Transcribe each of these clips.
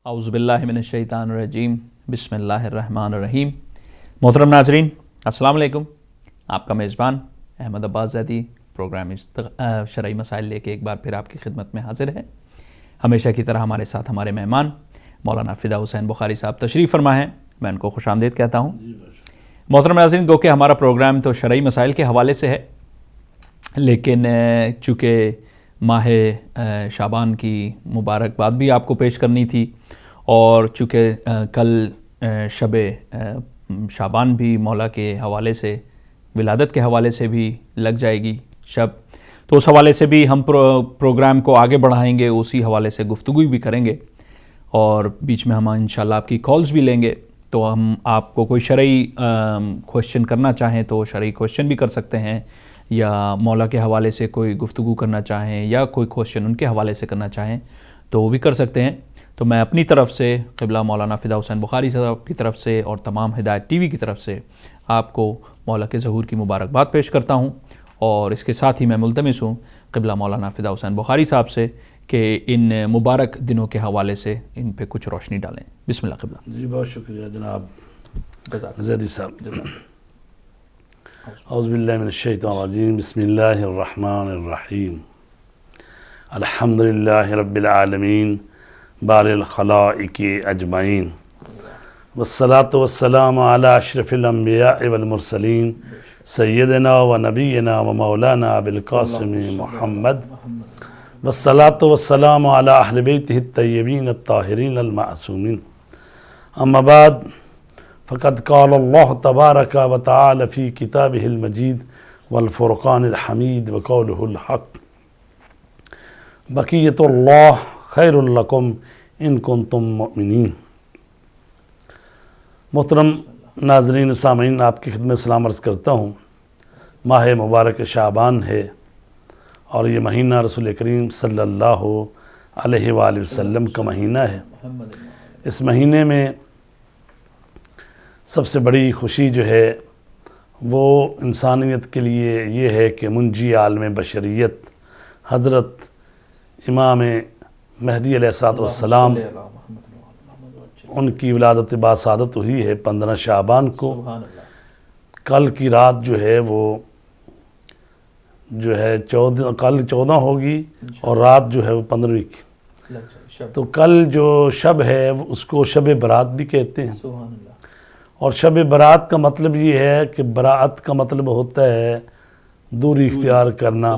اعوذ باللہ من الشیطان الرجیم بسم اللہ الرحمن الرحیم۔ محترم ناظرین السلام علیکم۔ آپ کا میزبان احمد عباس زیدی پروگرام شرعی مسائل لے کے ایک بار پھر آپ کی خدمت میں حاضر ہے۔ ہمیشہ کی طرح ہمارے ساتھ ہمارے مہمان مولانا فدا حسین بخاری صاحب تشریف فرما ہیں، میں ان کو خوش آمدید کہتا ہوں۔ محترم ناظرین، گو کہ ہمارا پروگرام تو شرعی مسائل کے حوالے سے ہے، لیکن چونکہ ماہ شعبان کی مبارکباد بھی آپ کو پیش کرنی تھی، اور چونکہ کل شب شعبان بھی مولا کے حوالے سے، ولادت کے حوالے سے بھی لگ جائے گی شب، تو اس حوالے سے بھی ہم پروگرام کو آگے بڑھائیں گے، اسی حوالے سے گفتگو بھی کریں گے، اور بیچ میں ہم انشاءاللہ آپ کی کالز بھی لیں گے۔ تو ہم آپ کو کوئی شرعی کویشچن کرنا چاہیں تو شرعی کویشچن بھی کر سکتے ہیں، یا مولا کے حوالے سے کوئی گفتگو کرنا چاہیں یا کوئی کویشچن ان کے حوالے سے کرنا چاہیں تو وہ بھی کر سکتے ہیں۔ تو میں اپنی طرف سے، قبلہ مولانا فدا حسین بخاری صاحب کی طرف سے اور تمام ہدایت ٹی وی کی طرف سے آپ کو مولا کے ظہور کی مبارکباد پیش کرتا ہوں، اور اس کے ساتھ ہی میں ملتمس ہوں قبلہ مولانا فدا حسین بخاری صاحب سے کہ ان مبارک دنوں کے حوالے سے ان پہ کچھ روشنی ڈالیں۔ بسم اللہ قبلہ۔ جی بہت شکریہ جناب زیدی صاحب۔ اعوذ باللہ من الشیطان الرجیم، بسم اللہ الرحمن الرحیم، الحمدللہ رب العالمین بارئ الخلائق اجمعین، والصلاة والسلام علی اشرف الانبیاء والمرسلین، سیدنا و نبینا و مولانا ابی القاسم محمد، والصلاة والسلام علی اہل بیتہ الطیبین الطاہرین المعصومین۔ اما بعد، فقد قال اللہ تبارک و تعالی فی کتابہ المجید والفرقان الحمید وقولہ الحق، بقیۃ اللہ خیر لکم ان کنتم مؤمنین۔ محترم ناظرین سامعین، آپ کی خدمت سلام عرض کرتا ہوں۔ ماہ مبارک شعبان ہے، اور یہ مہینہ رسول کریم صلی اللہ علیہ وآلہ وسلم کا مہینہ ہے۔ اس مہینے میں سب سے بڑی خوشی جو ہے وہ انسانیت کے لیے یہ ہے کہ منجی عالم بشریت حضرت امام مہدی علیہ السلام ان کی ولادت باسعادت ہوئی ہے 15 شعبان کو۔ کل کی رات جو ہے وہ کل 14 ہوگی، اور رات جو ہے وہ 15 کی۔ تو کل جو شب ہے اس کو شب برات بھی کہتے ہیں، اور شب برات کا مطلب یہ ہے کہ برات کا مطلب ہوتا ہے دوری اختیار کرنا،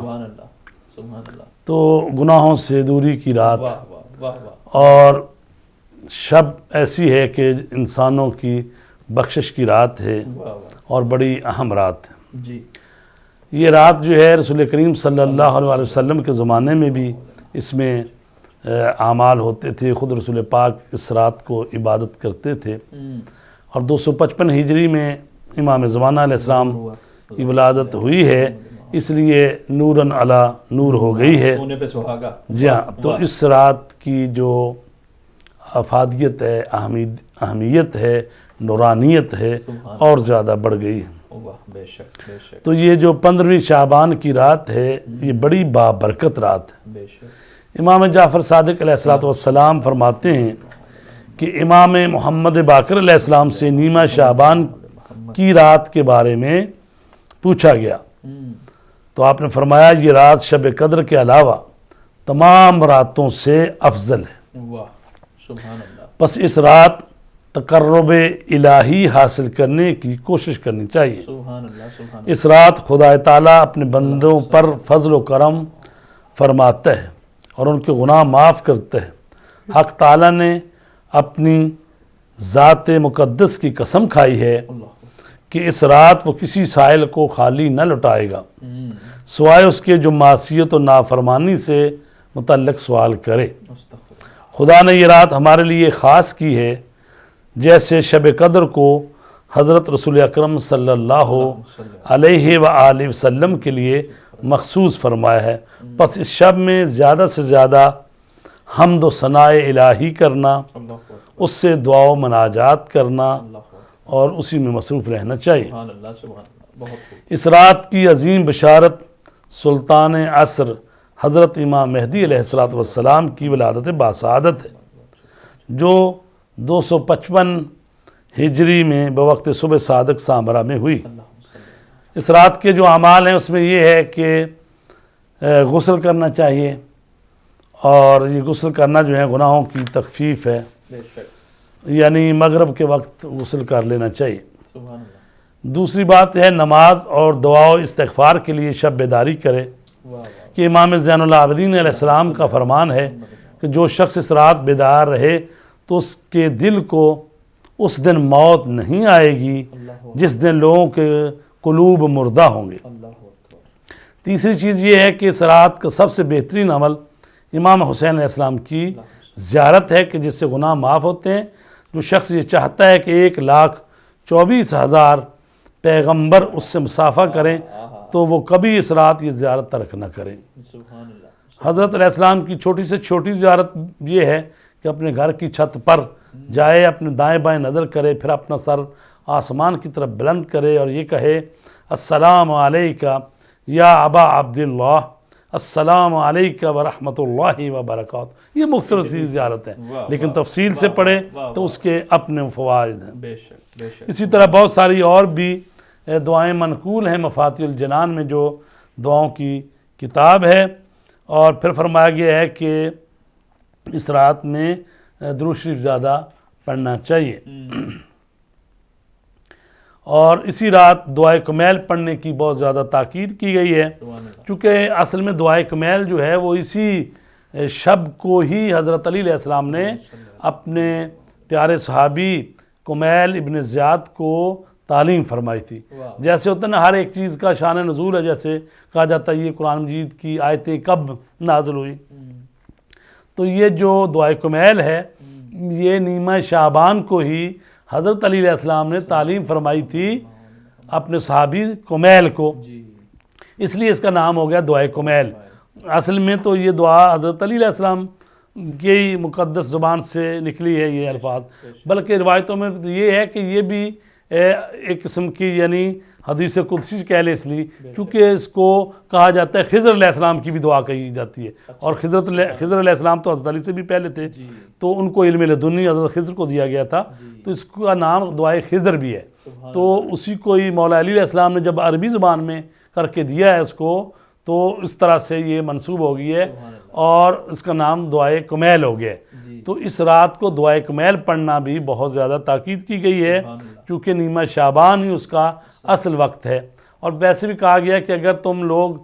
تو گناہوں سے دوری کی رات، اور شب ایسی ہے کہ انسانوں کی بخشش کی رات ہے اور بڑی اہم رات ہے۔ یہ رات جو ہے رسول کریم صلی اللہ علیہ وسلم کے زمانے میں بھی اس میں اعمال ہوتے تھے، خود رسول پاک اس رات کو عبادت کرتے تھے، اور 255 ہجری میں امام زمانہ علیہ السلام کی ولادت ہوئی ہے، اس لیے نوراً علی نور ہو گئی ہے۔ جی ہاں، تو اس رات کی جو افادیت ہے، اہمیت ہے، نورانیت ہے، اور زیادہ بڑھ گئی ہے۔ تو یہ جو 15ویں شعبان کی رات ہے، یہ بڑی بابرکت رات ہے۔ امام جعفر صادق علیہ السلام فرماتے ہیں کہ امام محمد باقر علیہ السلام سے نیمہ شعبان کی رات کے بارے میں پوچھا گیا، تو آپ نے فرمایا یہ رات شب قدر کے علاوہ تمام راتوں سے افضل ہے، بس اس رات تقرب الہی حاصل کرنے کی کوشش کرنی چاہیے۔ اس رات خدا تعالیٰ اپنے بندوں پر فضل و کرم فرماتا ہے اور ان کے گناہ معاف کرتا ہے۔ حق تعالیٰ نے اپنی ذات مقدس کی قسم کھائی ہے کہ اس رات وہ کسی سائل کو خالی نہ لٹائے گا، سوائے اس کے جو معصیت و نافرمانی سے متعلق سوال کرے۔ خدا نے یہ رات ہمارے لیے خاص کی ہے، جیسے شب قدر کو حضرت رسول اکرم صلی اللہ علیہ وآلہ وسلم کے لیے مخصوص فرمایا ہے۔ پس اس شب میں زیادہ سے زیادہ حمد و ثناء الہی کرنا، اس سے دعا و مناجات کرنا، اور اسی میں مصروف رہنا چاہیے۔ اس رات کی عظیم بشارت سلطان عصر حضرت امام مہدی علیہ السلام کی ولادت باسعادت ہے، جو 255 ہجری میں بوقت صبح صادق سامرا میں ہوئی۔ اس رات کے جو اعمال ہیں اس میں یہ ہے کہ غسل کرنا چاہیے، اور یہ غسل کرنا جو ہے گناہوں کی تخفیف ہے، یعنی مغرب کے وقت غسل کر لینا چاہیے۔ دوسری بات ہے نماز اور دعا و استغفار کے لیے شب بیداری کرے، کہ امام زین العابدین علیہ السلام کا فرمان ہے کہ جو شخص اس رات بیدار رہے تو اس کے دل کو اس دن موت نہیں آئے گی جس دن لوگوں کے قلوب مردہ ہوں گے۔ تیسری چیز یہ ہے کہ اس رات کا سب سے بہترین عمل امام حسین علیہ السلام کی زیارت ہے، کہ جس سے گناہ معاف ہوتے ہیں۔ جو شخص یہ چاہتا ہے کہ 1,24,000 پیغمبر اس سے مصافحہ کریں تو وہ کبھی اس رات یہ زیارت ترک نہ کریں۔ حضرت علیہ السلام کی چھوٹی سے چھوٹی زیارت یہ ہے کہ اپنے گھر کی چھت پر جائے، اپنے دائیں بائیں نظر کرے، پھر اپنا سر آسمان کی طرف بلند کرے اور یہ کہے السلام علیکہ یا ابا عبداللہ، السلام علیکہ ورحمۃ اللہ وبرکاتہ۔ یہ مختصر سی زیارت ہے، لیکن تفصیل سے پڑھے تو اس کے اپنے فوائد ہیں۔ اسی طرح بہت ساری اور بھی دعائیں منقول ہیں مفاتیح الجنان میں، جو دعاؤں کی کتاب ہے، اور پھر فرمایا گیا ہے کہ اس رات میں درود شریف زیادہ پڑھنا چاہیے، اور اسی رات دعائے کمیل پڑھنے کی بہت زیادہ تاکید کی گئی ہے، چونکہ اصل میں دعائے کمیل جو ہے وہ اسی شب کو ہی حضرت علی علیہ السلام نے اپنے پیارے صحابی کمیل ابن زیاد کو تعلیم فرمائی تھی۔ جیسے ہوتا ہے نا ہر ایک چیز کا شان نزول ہے، جیسے کہا جاتا ہے یہ قرآن مجید کی آیتیں کب نازل ہوئی، تو یہ جو دعائے کمیل ہے یہ نیمہ شعبان کو ہی حضرت علی علیہ السلام نے تعلیم فرمائی تھی اپنے صحابی کمیل کو، اس لیے اس کا نام ہو گیا دعائے کمیل۔ اصل میں تو یہ دعا حضرت علی علیہ السلام کی مقدس زبان سے نکلی ہے یہ الفاظ، بلکہ روایتوں میں یہ ہے کہ یہ بھی ایک قسم کی یعنی حدیث قدسی کہہ لے، اس لیے کیونکہ اس کو کہا جاتا ہے خضر علیہ السلام کی بھی دعا کہی جاتی ہے، اور خضر علیہ السلام تو حضرت علی سے بھی پہلے تھے، تو ان کو علم لدنی حضرت خضر کو دیا گیا تھا، تو اس کا نام دعائے خضر بھی ہے۔ تو اسی کو ہی مولا علی علیہ السلام نے جب عربی زبان میں کر کے دیا ہے اس کو، تو اس طرح سے یہ منسوب ہو گئی ہے اور اس کا نام دعائے کمیل ہو گیا ہے۔ تو اس رات کو دعائے کمیل پڑھنا بھی بہت زیادہ تاکید کی گئی ہے، کیونکہ نیمہ شعبان ہی اس کا اصل وقت ہے۔ اور ویسے بھی کہا گیا ہے کہ اگر تم لوگ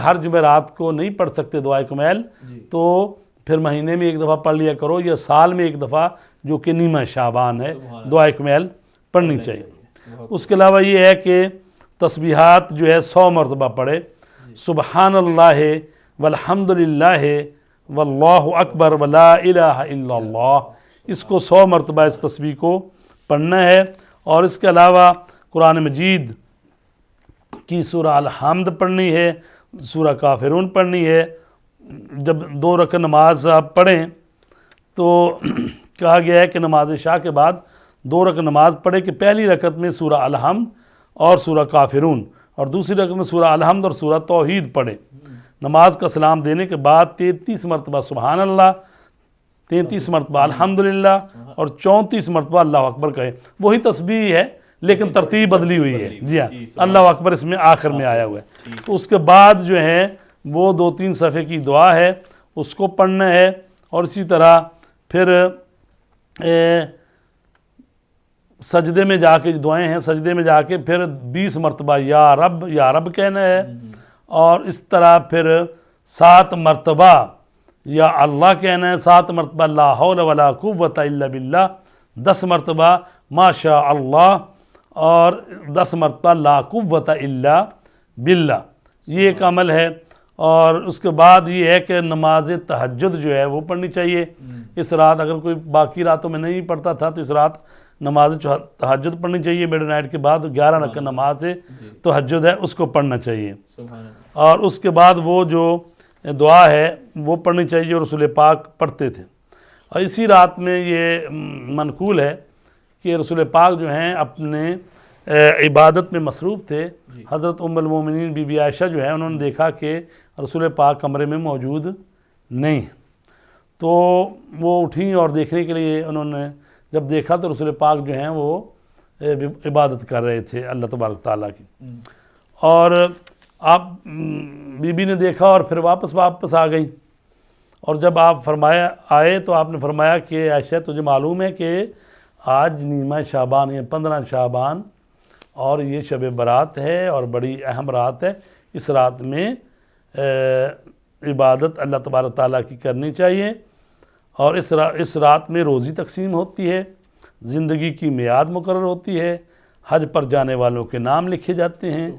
ہر جمعرات کو نہیں پڑھ سکتے دعائے کمیل، تو پھر مہینے میں ایک دفعہ پڑھ لیا کرو، یا سال میں ایک دفعہ جو کہ نیمہ شعبان ہے دعائے کمیل پڑھنی چاہیے۔ اس کے علاوہ یہ ہے کہ تسبیحات جو ہے 100 مرتبہ پڑھے، سبحان اللہ والحمد للہ واللہ اکبر ولا الہ الا اللہ، اس کو 100 مرتبہ اس تسبیح کو پڑھنا ہے۔ اور اس کے علاوہ قرآن مجید کی سورہ الحمد پڑھنی ہے، سورہ کافرون پڑھنی ہے۔ جب 2 رکعت نماز آپ پڑھیں تو کہا گیا ہے کہ نماز عشاء کے بعد 2 رکعت نماز پڑھے کہ پہلی رکعت میں سورہ الحمد اور سورہ کافرون، اور دوسری رکعت میں سورہ الحمد اور سورہ توحید پڑھے۔ نماز کا سلام دینے کے بعد 33 مرتبہ سبحان اللہ، 33 مرتبہ الحمدللہ اور 34 مرتبہ اللہ اکبر کہے۔ وہی تسبیح ہے لیکن ترتیب بدلی ہوئی ہے، جی ہاں، اللہ اکبر اس میں آخر میں آیا ہوا ہے۔ تو اس کے بعد جو ہے وہ 2-3 صفحے کی دعا ہے، اس کو پڑھنا ہے، اور اسی طرح پھر سجدے میں جا کے جو دعائیں ہیں، سجدے میں جا کے پھر 20 مرتبہ یا رب کہنا ہے، اور اس طرح پھر 7 مرتبہ یا اللہ کہنا ہے، 7 مرتبہ لا حول ولا قوت الا باللہ، 10 مرتبہ ما شاء اللہ، اور 10 مرتبہ لا قوت الا باللہ۔ یہ ایک عمل ہے۔ اور اس کے بعد یہ ہے کہ نماز تہجد جو ہے وہ پڑھنی چاہیے اس رات۔ اگر کوئی باقی راتوں میں نہیں پڑھتا تھا تو اس رات نماز تہجد پڑھنی چاہیے، مڈ نائٹ کے بعد 11 رکعت نماز تہجد ہے اس کو پڑھنا چاہیے۔ اور اس کے بعد وہ جو دعا ہے وہ پڑھنی چاہیے جو رسول پاک پڑھتے تھے۔ اور اسی رات میں یہ منقول ہے کہ رسول پاک جو ہیں اپنے عبادت میں مصروف تھے۔ حضرت ام المومنین بی بی عائشہ جو ہے انہوں نے دیکھا کہ رسول پاک کمرے میں موجود نہیں ہیں، تو وہ اٹھیں اور دیکھنے کے لیے انہوں نے جب دیکھا تو رسول پاک جو ہیں وہ عبادت کر رہے تھے اللہ تبارک تعالیٰ کی. اور آپ بی بی نے دیکھا اور پھر واپس آ گئیں. اور جب آپ آئے تو آپ نے فرمایا کہ عائشہ تجھے معلوم ہے کہ آج نیمہ شعبان ہے 15 شعبان اور یہ شب برات ہے اور بڑی اہم رات ہے. اس رات میں عبادت اللہ تبارک تعالیٰ کی کرنی چاہیے اور اس رات میں روزی تقسیم ہوتی ہے, زندگی کی میعاد مقرر ہوتی ہے, حج پر جانے والوں کے نام لکھے جاتے ہیں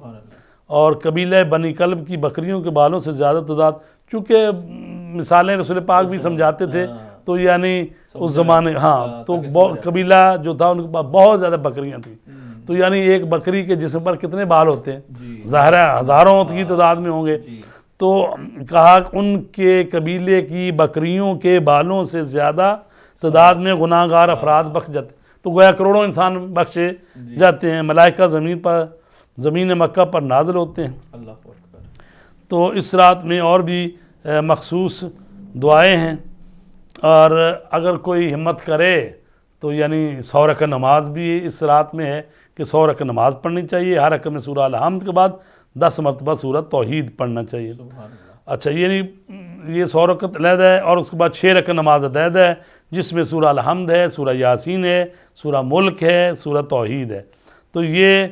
اور قبیلہ بنی کلب کی بکریوں کے بالوں سے زیادہ تعداد, چونکہ مثالیں رسول پاک بھی سمجھاتے تھے تو یعنی اس زمانے تو قبیلہ جو تھا ان کے پاس بہت زیادہ بکریاں تھیں تو یعنی ایک بکری کے جسم پر کتنے بال ہوتے ہیں, ظاہر ہے ہزاروں کی تعداد میں ہوں گے. تو کہا ان کے قبیلے کی بکریوں کے بالوں سے زیادہ تعداد میں گناہ گار افراد بخش جاتے, تو گویا کروڑوں انسان بخشے جاتے ہیں. ملائکہ زمین مکہ پر نازل ہوتے ہیں. تو اس رات میں اور بھی مخصوص دعائیں ہیں اور اگر کوئی ہمت کرے تو یعنی 100 رکعت نماز بھی اس رات میں ہے کہ 100 رکعت نماز پڑھنی چاہیے. ہر رکعت میں سورہ الحمد کے بعد 10 مرتبہ سورہ توحید پڑھنا چاہیے. اچھا یہ 100 رکعت علیحدہ ہے اور اس کے بعد 6 رکعت نماز علیحدہ ہے جس میں سورہ الحمد ہے, سورہ یاسین ہے, سورہ ملک ہے, سورہ توحید ہے. تو یہ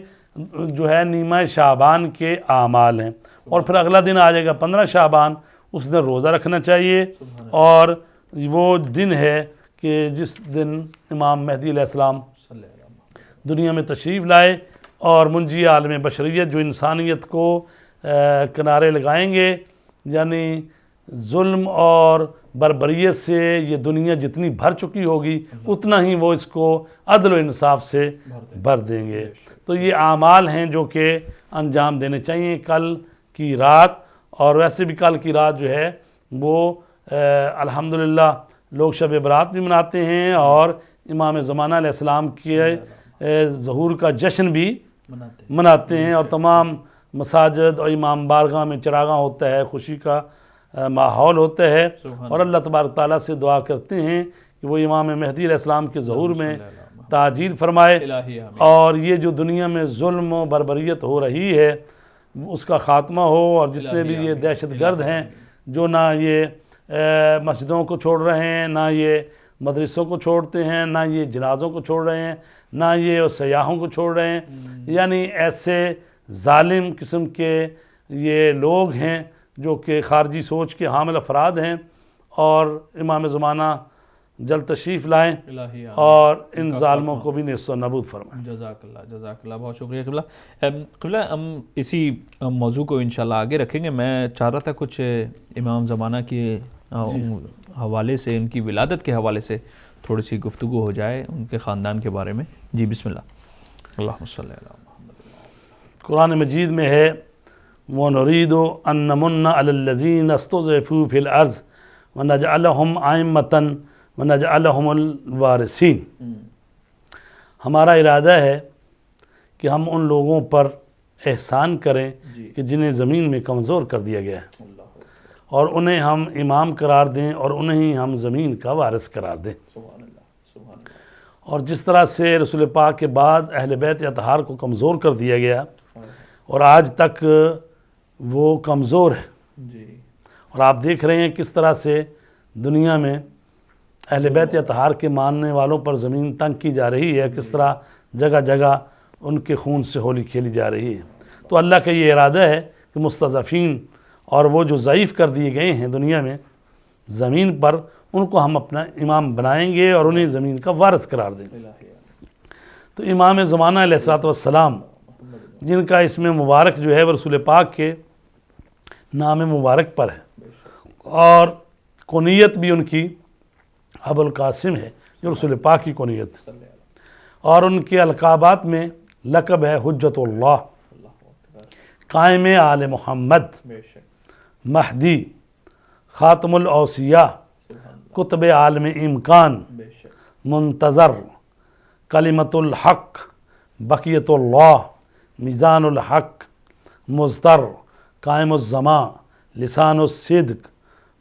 جو ہے نیمہ شعبان کے اعمال ہیں. اور پھر اگلا دن آ جائے گا 15 شعبان, اس دن روزہ رکھنا چاہیے اور وہ دن ہے کہ جس دن امام مہدی علیہ السلام دنیا میں تشریف لائے اور منجی عالم بشریت جو انسانیت کو کنارے لگائیں گے. یعنی ظلم اور بربریت سے یہ دنیا جتنی بھر چکی ہوگی اتنا ہی وہ اس کو عدل و انصاف سے بھر دیں گے. تو یہ اعمال ہیں جو کہ انجام دینے چاہیے کل کی رات. اور ویسے بھی کل کی رات جو ہے وہ الحمدللہ لوگ شب برات بھی مناتے ہیں اور امام زمانہ علیہ السلام کے ظہور کا جشن بھی مناتے ہیں اور تمام مساجد اور امام بارگاہ میں چراغاں ہوتا ہے, خوشی کا ماحول ہوتا ہے اور اللہ تبارک تعالیٰ سے دعا کرتے ہیں کہ وہ امام مہدی علیہ السلام کے ظہور میں تعجیل فرمائے اور یہ جو دنیا میں ظلم و بربریت ہو رہی ہے اس کا خاتمہ ہو. اور جتنے بھی یہ دہشت گرد ہیں جو نہ یہ مسجدوں کو چھوڑ رہے ہیں, نہ یہ مدرسوں کو چھوڑتے ہیں, نہ یہ جنازوں کو چھوڑ رہے ہیں, نہ یہ سیاحوں کو چھوڑ رہے ہیں, یعنی ایسے ظالم قسم کے یہ لوگ ہیں جو کہ خارجی سوچ کے حامل افراد ہیں. اور امام زمانہ جلد تشریف لائیں اور ان ظالموں کو بھی نیست و نابود فرمائیں. جزاک اللہ, بہت شکریہ قبلہ. قبلہ ہم اسی موضوع کو انشاءاللہ آگے رکھیں گے. میں چاہ رہا تھا کچھ امام زمانہ کے حوالے سے, ان کی ولادت کے حوالے سے تھوڑی سی گفتگو ہو جائے, ان کے خاندان کے بارے میں. جی بسم اللہ. اللہم صلی علی محمد. قرآن مجید میں ہے وَنُرِيدُ أَن نَّمُنَّ عَلَى الَّذِينَ اسْتُضْعِفُوا فِي الْأَرْضِ وَنَجْعَلَهُمْ أَئِمَّةً وَنَجْعَلَهُمُ الْوَارِثِينَ. ہمارا ارادہ ہے کہ ہم ان لوگوں پر احسان کریں کہ جنہیں زمین میں کمزور کر دیا گیا ہے اور انہیں ہم امام قرار دیں اور انہیں ہم زمین کا وارث قرار دیں. اور جس طرح سے رسول پاک کے بعد اہل بیت اطہار کو کمزور کر دیا گیا اور آج تک وہ کمزور ہے اور آپ دیکھ رہے ہیں کس طرح سے دنیا میں اہل بیت اطہار کے ماننے والوں پر زمین تنگ کی جا رہی ہے, کس طرح جگہ جگہ ان کے خون سے ہولی کھیلی جا رہی ہے. تو اللہ کا یہ ارادہ ہے کہ مستضعفین اور وہ جو ضعیف کر دیے گئے ہیں دنیا میں زمین پر, ان کو ہم اپنا امام بنائیں گے اور انہیں زمین کا وارث قرار دیں گے. تو امام زمانہ علیہ السلام جن کا اسم مبارک جو ہے وہ رسول پاک کے نام مبارک پر ہے اور کنیت بھی ان کی ابو القاسم ہے جو رسول پاک کی کنیت ہے. اور ان کے القابات میں لقب ہے حجت اللہ, قائم آل محمد, مہدی, خاتم الاوصیاء, کتب عالم امکان, منتظر, کلمت الحق, بقیت اللہ, میزان الحق, مزتر, قائم الزمان, لسان الصدق,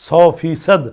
100%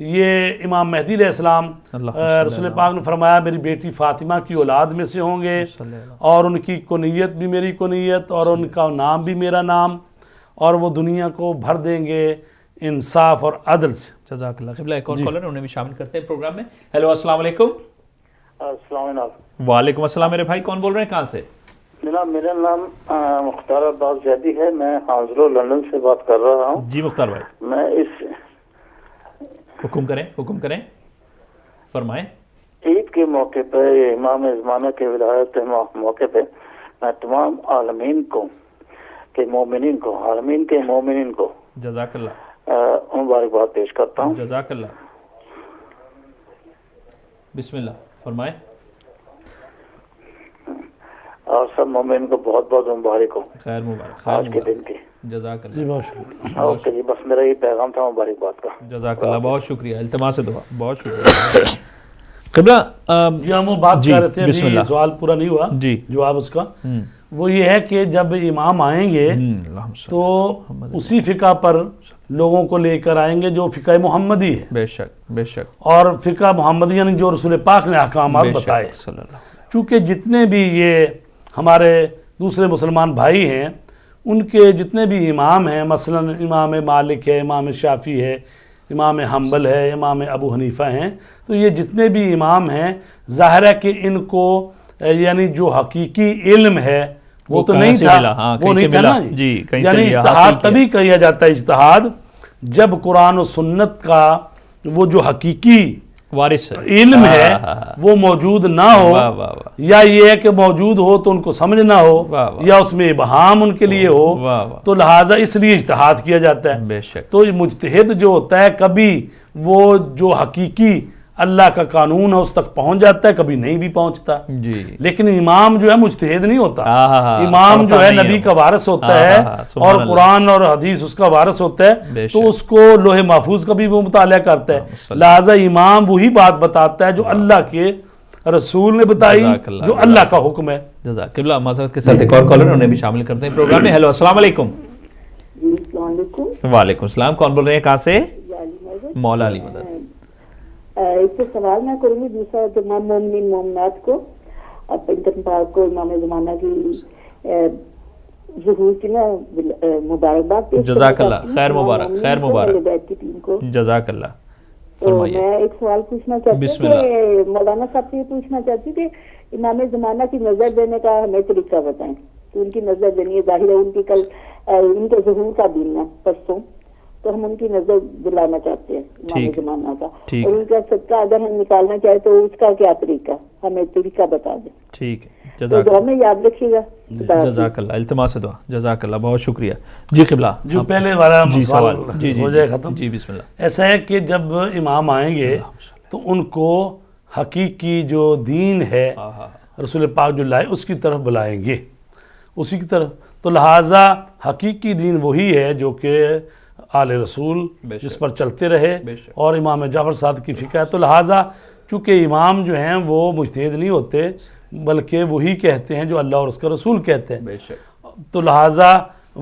یہ امام مہدی علیہ السلام رسول پاک نے فرمایا میری بیٹی فاطمہ کی اولاد میں سے ہوں گے، اور ان کی کنیت بھی میری کنیت اور ان کا نام بھی میرا نام، اور وہ دنیا کو بھر دیں گے انصاف اور عدل سے۔ جزاک اللہ۔ قبلہ ایک اور کالر انہیں بھی شامل کرتے ہیں پروگرام میں۔ ہیلو السلام علیکم۔ السلام علیکم۔ وعلیکم السلام میرے بھائی، کون بول رہے ہیں، کہاں سے؟ جناب میرا نام مختار عباس زیدی ہے، میں ہانزلو لندن سے بات کر رہا ہوں۔ جی مختار بھائی، میں اس حکم کریں فرمائیں۔ عید کے موقع پہ، امام زمانہ کے ولایت موقع پہ میں تمام عالمین کو کہ مومنین کو، عالمین کے مومنین کو جزاک اللہ مبارکباد پیش کرتا ہوں۔ جزاک اللہ۔ بسم اللہ فرمائیں۔ اور سب مومن کو بہت بہت مبارک ہو خیر مبارک، آج کے دن کی۔ جزاک اللہ۔ جی بہت شکریہ۔ اوکے جی، بس میرا یہ پیغام تھا مبارکباد کا۔ جزاک اللہ، بہت شکریہ، التماس دعا، بہت شکریہ۔ قبلہ جی ہم وہ بات کر رہے تھے، بسم ابھی اللہ۔ سوال پورا نہیں ہوا جی جواب اس کا، وہ یہ ہے کہ جب امام آئیں گے تو اسی فقہ پر لوگوں کو لے کر آئیں گے جو فقہ محمدی ہے، بے شک بے شک اور فقہ محمدی یعنی جو رسول پاک نے احکامات بے بتائے۔ شک صلی اللہ علیہ چونکہ جتنے بھی یہ ہمارے دوسرے مسلمان بھائی ہیں، ان کے جتنے بھی امام ہیں، مثلا امام مالک ہے، امام شافعی ہے، امام حنبل ہے، امام ابو حنیفہ ہیں، تو یہ جتنے بھی امام ہیں ظاہر ہے کہ ان کو یعنی جو حقیقی علم ہے وہ تو نہیں تھا، وہ نہیں تھا نا، یعنی اجتہاد تبھی کیا جاتا ہے اجتہاد جب قرآن و سنت کا وہ جو حقیقی وارث علم ہے وہ موجود نہ ہو، یا یہ ہے کہ موجود ہو تو ان کو سمجھ نہ ہو، یا اس میں ابہام ان کے لیے ہو، تو لہٰذا اس لیے اجتہاد کیا جاتا ہے۔ بے شک۔ تو مجتہد جو ہوتا ہے کبھی وہ جو حقیقی اللہ کا قانون ہے اس تک پہنچ جاتا ہے، کبھی نہیں بھی پہنچتا، جی لیکن امام جو ہے مجتہد نہیں ہوتا، ہاں امام جو ہے نبی کا وارث ہوتا ہے اور قرآن اور حدیث اس کا وارث ہوتا ہے، تو اس کو لوح محفوظ کا بھی وہ مطالعہ کرتا ہے، لہٰذا امام وہی بات بتاتا ہے جو اللہ کے رسول نے بتائی، جو اللہ کا حکم ہے۔ جزاک اللہ۔ معذرت کے ساتھ ایک اور کالر انہیں بھی شامل کرتے ہیں پروگرام میں۔ ہیلو السلام علیکم۔ السلام علیکم۔ وعلیکم السلام، کون بول رہے ہیں، کہاں سے؟ مولا علی مدد۔ ایک تو سوال میں کروں گی، دوسرا تمام مومنین مومنات کو اور پیغمبر پاک کو امام زمانہ کی ظہور کی نا مبارکباد پیش کرنا جزاک اللہ، چاہتی ہوں، خیر مبارک، مومنین خیر کو، مبارک۔ اہل بیت کی ٹیم کو۔ جزاک اللہ، تو فرمائیے۔ میں ایک سوال پوچھنا چاہتی بسم ہوں کہ مولانا صاحب سے یہ پوچھنا چاہتی ہوں کہ امام زمانہ کی نظر دینے کا ہمیں طریقہ بتائیں، تو ان کی نظر دینی ہے، ظاہر ہے ان کی کل ان کے ظہور کا دن ہے پرسوں، تو ہم ان کی نظر دلانا چاہتے ہیں امام زمانہ کا، اور ان کا صدقہ اگر ہم نکالنا چاہیں تو اس کا کیا طریقہ، ہمیں طریقہ بتا دیں۔ ٹھیک ہے، تو جزاک دعا میں یاد رکھیے گا۔ جزاک اللہ، التماس دعا، جزاک اللہ، بہت شکریہ۔ جی قبلہ، جو پہلے والا سوال ہو جائے ختم۔ جی بسم اللہ۔ ایسا ہے کہ جب امام آئیں گے تو ان کو حقیقی جو دین ہے رسول پاک جو لائے اس کی طرف بلائیں گے، اسی کی طرف، تو لہٰذا حقیقی دین وہی ہے جو کہ آل رسول جس پر چلتے رہے، اور امام جعفر صادق کی فقہ ہے، تو لہٰذا چونکہ امام جو ہیں وہ مجتہد نہیں ہوتے بلکہ وہی کہتے ہیں جو اللہ اور اس کا رسول کہتے ہیں، تو لہٰذا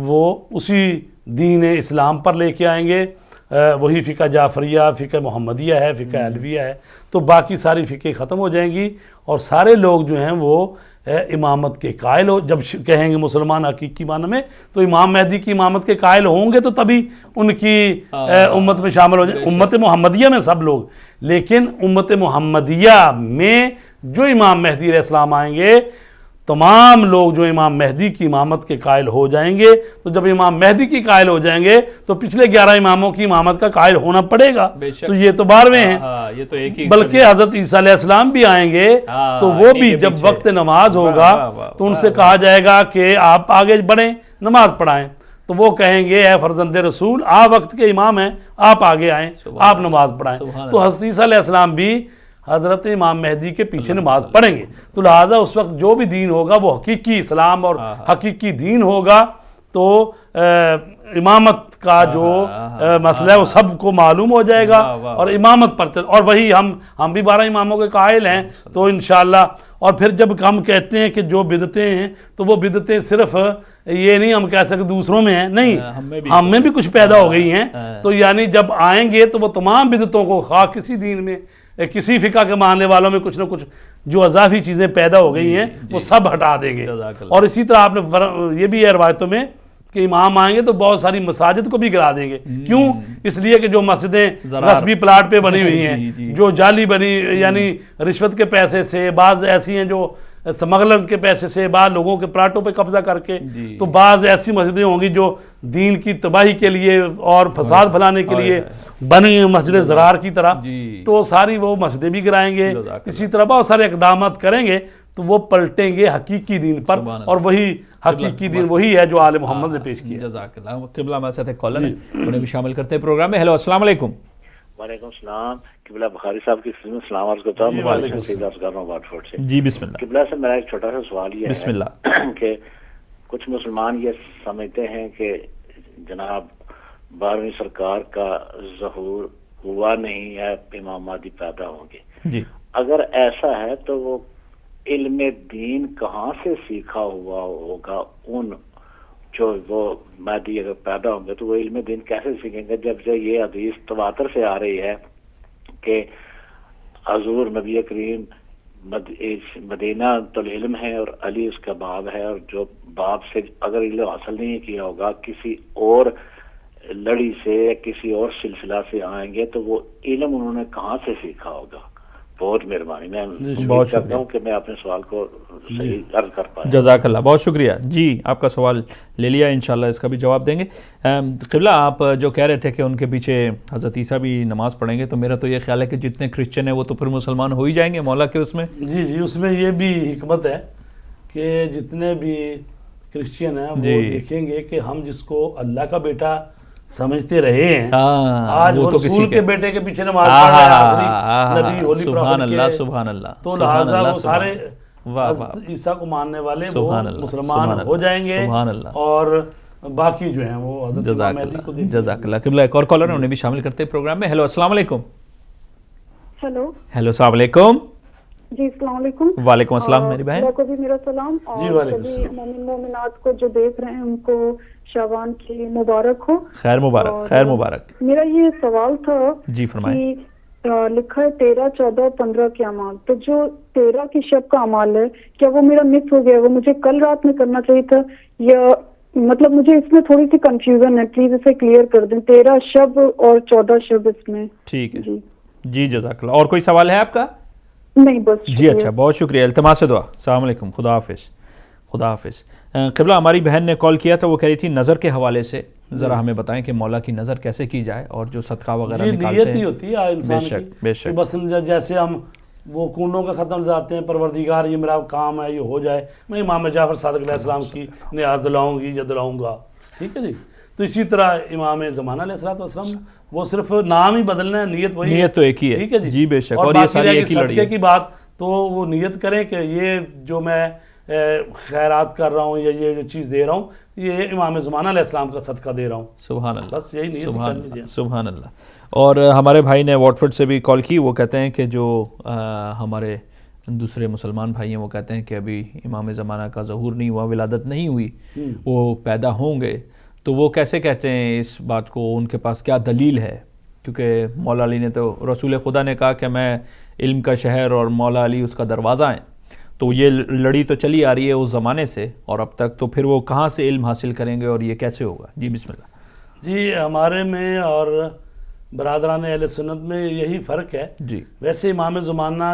وہ اسی دین اسلام پر لے کے آئیں گے، وہی فقہ جعفریہ، فقہ محمدیہ ہے، فقہ علویہ ہے، تو باقی ساری فقہ ختم ہو جائیں گی، اور سارے لوگ جو ہیں وہ امامت کے قائل ہو، جب کہیں گے مسلمان حقیقی معنی میں تو امام مہدی کی امامت کے قائل ہوں گے تو تبھی ان کی امت میں شامل ہو جائیں، امت محمدیہ میں سب لوگ، لیکن امت محمدیہ میں جو امام مہدی علیہ السلام آئیں گے تمام لوگ جو امام مہدی کی امامت کے قائل ہو جائیں گے، تو جب امام مہدی کی قائل ہو جائیں گے تو پچھلے 11 اماموں کی امامت کا قائل ہونا پڑے گا، تو یہ تو 12ویں ہیں، بلکہ حضرت عیسیٰ علیہ السلام بھی آئیں گے تو وہ بھی جب وقت نماز ہوگا تو ان سے کہا جائے گا کہ آپ آگے بڑھیں، نماز پڑھائیں، تو وہ کہیں گے اے فرزند رسول آپ وقت کے امام ہیں، آپ آگے آئیں، آپ نماز پڑھائیں، تو حضرت عیسیٰ علیہ السلام بھی حضرت امام مہدی کے پیچھے نماز پڑھیں گے، تو لہٰذا اس وقت جو بھی دین ہوگا وہ حقیقی اسلام اور حقیقی دین ہوگا، تو امامت کا جو مسئلہ ہے وہ سب کو معلوم ہو جائے گا اور امامت پر اور وہی ہم بھی 12 اماموں کے قائل ہیں. تو انشاءاللہ اور پھر جب ہم کہتے ہیں کہ جو بدعتیں ہیں تو وہ بدعتیں صرف یہ نہیں ہم کہہ سکتے دوسروں میں ہیں, نہیں, ہم میں بھی کچھ پیدا ہو گئی ہیں. تو یعنی جب آئیں گے تو وہ تمام بدعتوں کو خواہ کسی دین میں کسی فقہ کے ماننے والوں میں کچھ نہ کچھ جو اضافی چیزیں پیدا ہو گئی ہیں وہ سب ہٹا دیں گے. اور اسی طرح آپ نے یہ بھی ہے روایتوں میں کہ امام آئیں گے تو بہت ساری مساجد کو بھی گرا دیں گے. کیوں؟ اس لیے کہ جو مسجدیں رسمی پلاٹ پہ بنی ہوئی ہیں, جو جعلی بنی یعنی رشوت کے پیسے سے, بعض ایسی ہیں جو سمگلر کے پیسے سے, بعض لوگوں کے پلاٹوں پہ قبضہ کر کے, تو بعض ایسی مسجدیں ہوں گی جو دین کی تباہی کے لیے اور فساد پھیلانے کے لیے بنی مسجد زرار کی طرح, تو ساری وہ مسجدیں بھی گرائیں گے. اسی طرح بہت سارے اقدامات کریں گے تو وہ پلٹیں گے حقیقی دین پر, اور وہی حقیقی دین وہی ہے جو آل محمد نے پیش کیا. جزاک اللہ. قبلہ ہمارے ساتھ ایک کالر ہے, انہیں بھی شامل کرتے ہیں پروگرام میں. ہیلو, السلام علیکم. وعلیکم السلام. قبلہ بخاری صاحب کی خدمت میں سلام عرض کرتا ہوں. مبارک سید عرض کر رہا ہوں واٹفورڈ سے. جی بسم اللہ. قبلہ سے میرا ایک چھوٹا سا سوال یہ بسم اللہ ہے کہ کچھ مسلمان یہ سمجھتے ہیں کہ جناب 12ویں سرکار کا ظہور ہوا نہیں ہے, امام مہدی پیدا ہوں گے. جی, اگر ایسا ہے تو وہ علم دین کہاں سے سیکھا ہوا ہوگا؟ ان جو وہ مہدی اگر پیدا ہوں گے تو وہ علم دین کیسے سیکھیں گے جب سے یہ حدیث تواتر سے آ رہی ہے کہ حضور نبی کریم مدینہ العلم ہے اور علی اس کا باب ہے, اور جو باب سے اگر علم حاصل نہیں کیا ہوگا کسی اور لڑی سے یا کسی اور سلسلہ سے آئیں گے تو وہ علم انہوں نے کہاں سے سیکھا ہوگا؟ بہت مہربانی. میں امید کرتا ہوں کہ میں اپنے سوال کو صحیح عرض کر پایا. جزاک اللہ, بہت شکریہ. جی, آپ کا سوال لے لیا, انشاءاللہ اس کا بھی جواب دیں گے. قبلہ آپ جو کہہ رہے تھے کہ ان کے پیچھے حضرت عیسیٰ بھی نماز پڑھیں گے, تو میرا تو یہ خیال ہے کہ جتنے کرسچن ہیں وہ تو پھر مسلمان ہو ہی جائیں گے مولا کے اس میں. جی, اس میں یہ بھی حکمت ہے کہ جتنے بھی کرسچن ہیں وہ دیکھیں گے کہ ہم جس کو اللہ کا بیٹا سمجھتے رہے ہیں, آج وہ رسول کے بیٹے کے پیچھے نماز پڑھ رہے ہیں, نبی ہولی سبحان اللہ, سبحان اللہ. تو لہٰذا وہ سارے عیسیٰ کو ماننے والے وہ مسلمان ہو جائیں گے, اور باقی جو ہیں وہ حضرت امام مہدی کو دیکھیں. جزاک اللہ. قبلہ ایک اور کالر ہے, انہیں بھی شامل کرتے ہیں پروگرام میں. ہیلو, السلام علیکم. ہیلو, السلام علیکم. جی السلام علیکم. وعلیکم السلام میری بہن. کو بھی میرا سلام, اور سبھی مومن مومنات کو جو دیکھ رہے ہیں ان کو شعبان کی مبارک ہو. خیر مبارک, خیر مبارک. میرا یہ سوال تھا جی فرمائیں. لکھا ہے 13, 14, 15 کے اعمال, تو جو 13 کی شب کا اعمال ہے کیا وہ میرا مس ہو گیا؟ وہ مجھے کل رات میں کرنا چاہیے تھا, یا مطلب مجھے اس میں تھوڑی سی کنفیوژن ہے, پلیز اسے کلیئر کر دیں. 13 شب اور 14 شب اس میں. ٹھیک ہے جی, جزاک اللہ. اور کوئی سوال ہے آپ کا؟ نہیں بس. جی اچھا, بہت شکریہ. التماس دعا. السلام علیکم, خدا حافظ. خدا حافظ. قبلہ ہماری بہن نے کال کیا تھا, وہ کہہ رہی تھی نظر کے حوالے سے ذرا ہمیں بتائیں کہ مولا کی نظر کیسے کی جائے, اور جو صدقہ وغیرہ نکالتے ہیں. نیت ہی ہوتی ہے انسان کی. بے شک. بس جیسے ہم وہ کنڈوں کا ختم جاتے ہیں, پروردگار یہ میرا کام ہے, یہ ہو جائے, میں امام جعفر صادق علیہ السلام کی نیاز دلاؤں گی یا دلاؤں گا, ٹھیک ہے جی. تو اسی طرح امام زمانہ علیہ السلام وہ صرف نام ہی بدلنا ہے, نیت وہی, نیت تو ایک ہی ہے. ٹھیک ہے جی بے شک. اور یہ ساری ایک ہی لڑی ہے. کی بات تو وہ نیت کریں کہ یہ جو میں خیرات کر رہا ہوں یا یہ جو چیز دے رہا ہوں یہ امام زمانہ علیہ السلام کا صدقہ دے رہا ہوں. سبحان اللہ, بس یہی نیت کرنی ہے. سبحان اللہ. اور ہمارے بھائی نے واٹفورڈ سے بھی کال کی, وہ کہتے ہیں کہ جو ہمارے دوسرے مسلمان بھائی ہیں وہ کہتے ہیں کہ ابھی امام زمانہ کا ظہور نہیں ہوا, ولادت نہیں ہوئی, وہ پیدا ہوں گے, تو وہ کیسے کہتے ہیں اس بات کو؟ ان کے پاس کیا دلیل ہے؟ کیونکہ مولا علی نے تو, رسول خدا نے کہا کہ میں علم کا شہر اور مولا علی اس کا دروازہ ہیں, تو یہ لڑی تو چلی آ رہی ہے اس زمانے سے اور اب تک, تو پھر وہ کہاں سے علم حاصل کریں گے اور یہ کیسے ہوگا؟ جی بسم اللہ. جی ہمارے میں اور برادران اہل سنت میں یہی فرق ہے. جی ویسے امام زمانہ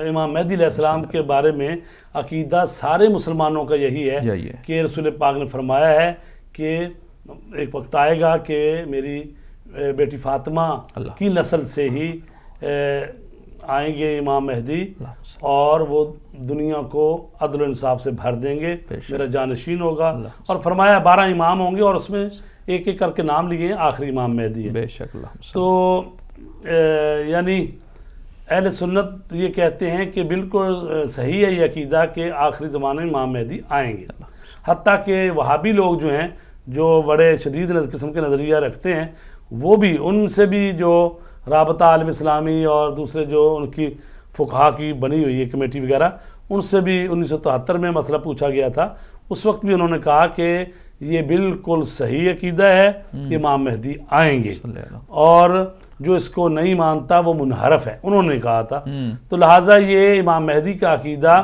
امام مہدی علیہ السلام کے بارے میں عقیدہ سارے مسلمانوں کا یہی ہے کہ رسول پاک نے فرمایا ہے کہ ایک وقت آئے گا کہ میری بیٹی فاطمہ کی نسل سے ہی آئیں گے امام مہدی, اور وہ دنیا کو عدل و انصاف سے بھر دیں گے, میرا جانشین ہوگا. اور فرمایا 12 امام ہوں گے اور اس میں ایک ایک کر کے نام لیے ہیں, آخری امام مہدی ہے. بے شک. تو یعنی اہل سنت یہ کہتے ہیں کہ بالکل صحیح ہے یہ عقیدہ کہ آخری زمانے میں امام مہدی آئیں گے. حتیٰ کہ وہابی لوگ جو ہیں جو بڑے شدید قسم کے نظریہ رکھتے ہیں وہ بھی ان سے بھی جو رابطہ عالم اسلامی اور دوسرے جو ان کی فقہا کی بنی ہوئی ہے کمیٹی وغیرہ، ان سے بھی 1973 میں مسئلہ پوچھا گیا تھا. اس وقت بھی انہوں نے کہا کہ یہ بالکل صحیح عقیدہ ہے کہ امام مہدی آئیں گے، اور جو اس کو نہیں مانتا وہ منحرف ہے، انہوں نے کہا تھا. تو لہٰذا یہ امام مہدی کا عقیدہ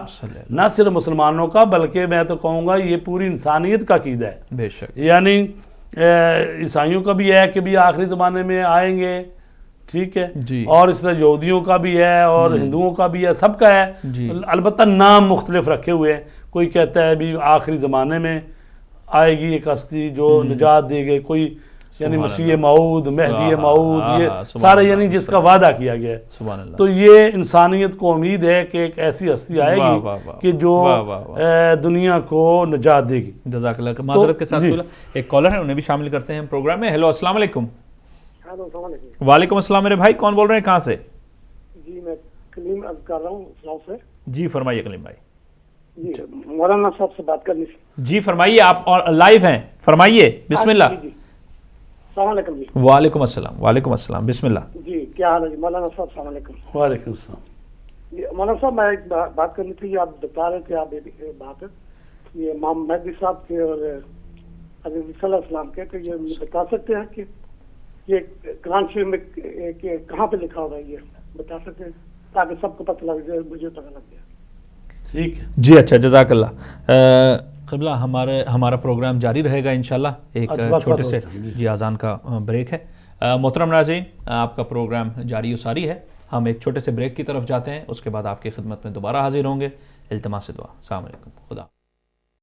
نہ صرف مسلمانوں کا بلکہ میں تو کہوں گا یہ پوری انسانیت کا عقیدہ ہے. بے شک. یعنی عیسائیوں کا بھی ہے کہ بھی آخری زمانے میں آئیں گے، ٹھیک ہے، اور اس طرح یہودیوں کا بھی ہے اور ہندوؤں کا بھی ہے، سب کا ہے. البتہ نام مختلف رکھے ہوئے ہیں. کوئی کہتا ہے بھی آخری زمانے میں آئے گی ایک ہستی جو نجات دے گئے، کوئی یعنی مسیح موعود، مہدی موعود، یہ سارے یعنی جس کا وعدہ کیا گیا ہے. تو یہ انسانیت کو امید ہے کہ ایک ایسی ہستی آئے گی کہ جو دنیا کو نجات دے گی. جزاک اللہ. معذرت کے ساتھ ایک کالر ہے، انہیں بھی شامل کرتے ہیں پروگرام میں. ہیلو، السلام علیکم. وعلیکم السلام. میرے بھائی کون بول رہے ہیں، کہاں سے؟ جی میں کلیم عرض کر رہا ہوں اسلام سے. جی فرمائیے کلیم بھائی. جی مولانا صاحب سے بات کرنی تھی. جی فرمائیے، آپ لائیو ہیں، فرمائیے، بسم اللہ. السلام علیکم. جی وعلیکم السلام. وعلیکم السلام، بسم اللہ. جی کیا حال ہے جی مولانا صاحب؟ السلام علیکم. وعلیکم السلام. جی مولانا صاحب میں ایک بات کرنی تھی. آپ بتا رہے تھے آپ بات یہ امام مہدی صاحب کے اور حضرت صلی اللہ علیہ وسلم کے، تو یہ بتا سکتے ہیں کہ یہ قرآن شریف میں کہاں پہ لکھا ہوگا، یہ بتا سکتے ہیں تاکہ سب کو پتہ لگ جائے، مجھے پتہ لگ جائے. ٹھیک ہے جی. اچھا، جزاک اللہ. قبلہ ہمارا پروگرام جاری رہے گا انشاءاللہ. ایک چھوٹے سے جی اذان کا بریک ہے. محترم ناظرین، آپ کا پروگرام جاری و ساری ہے. ہم ایک چھوٹے سے بریک کی طرف جاتے ہیں، اس کے بعد آپ کی خدمت میں دوبارہ حاضر ہوں گے. التماس دعا. السلام علیکم. خدا